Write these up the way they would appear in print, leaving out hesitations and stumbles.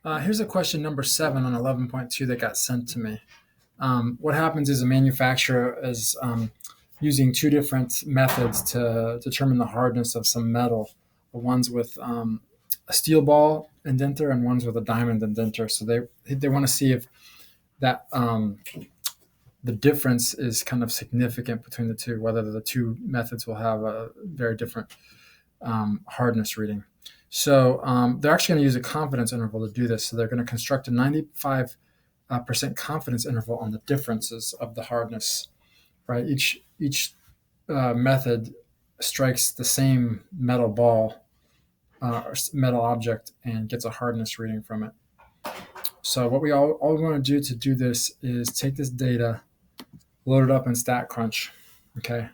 Here's a question number 7 on 11.2 that got sent to me. What happens is a manufacturer is using two different methods to determine the hardness of some metal. The ones with a steel ball indenter and ones with a diamond indenter. So they want to see if that the difference is kind of significant between the two, whether the two methods will have a very different hardness reading. So they're actually going to use a confidence interval to do this. So they're going to construct a 95% confidence interval on the differences of the hardness. Right, each method strikes the same metal ball or metal object and gets a hardness reading from it. So what all we want to do this is take this data, load it up in StatCrunch. Okay,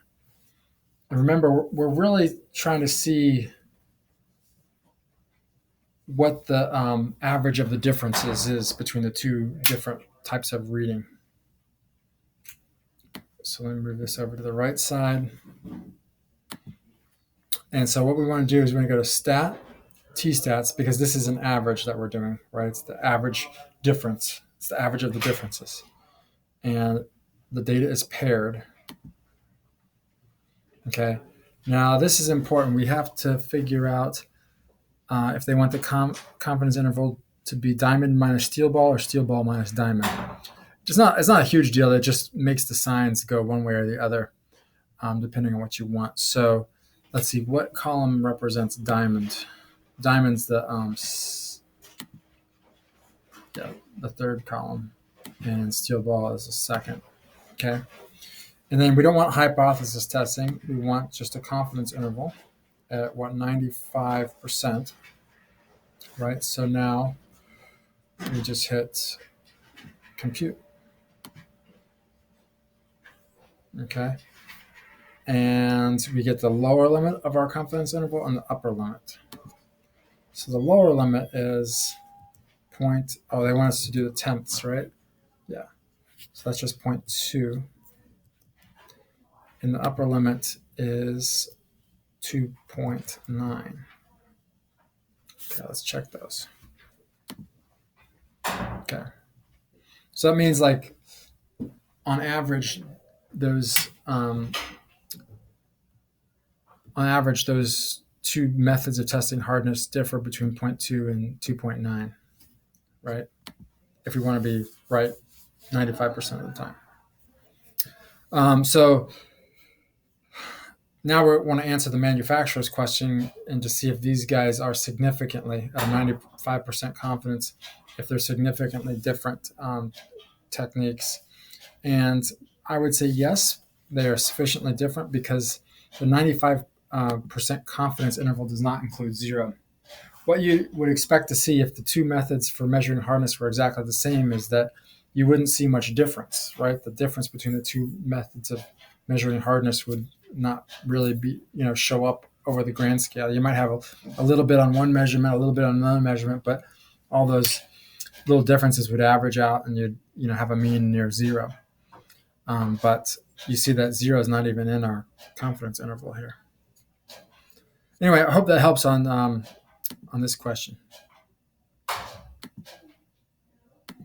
and remember we're really trying to see what the average of the differences is between the two different types of reading. So let me move this over to the right side. And so what we want to do is we're going to go to stat, t-stats, because this is an average that we're doing, right? It's the average difference. It's the average of the differences. And the data is paired. Okay. Now this is important. We have to figure out if they want the confidence interval to be diamond minus steel ball or steel ball minus diamond. It's not a huge deal. It just makes the signs go one way or the other, depending on what you want. So let's see, what column represents diamond? Diamond's the third column, and steel ball is the second. Okay, and then we don't want hypothesis testing. We want just a confidence interval at 95%. Right. So now we just hit compute. Okay. And we get the lower limit of our confidence interval and the upper limit. So the lower limit is they want us to do the tenths, right? Yeah. So that's just 0.2. And the upper limit is 2.9. Okay, let's check those. Okay. So that means like on average, those two methods of testing hardness differ between 0.2 and 2.9, right? If we want to be right 95% of the time. So now we want to answer the manufacturer's question and to see if these guys are significantly at 95% confidence, if they're significantly different techniques. And I would say yes, they are sufficiently different because the 95% confidence interval does not include zero. What you would expect to see if the two methods for measuring hardness were exactly the same is that you wouldn't see much difference, right? The difference between the two methods of measuring hardness would not really be, show up over the grand scale. You might have a little bit on one measurement, a little bit on another measurement, but all those little differences would average out and you'd, have a mean near zero. But you see that zero is not even in our confidence interval here. Anyway, I hope that helps on this question.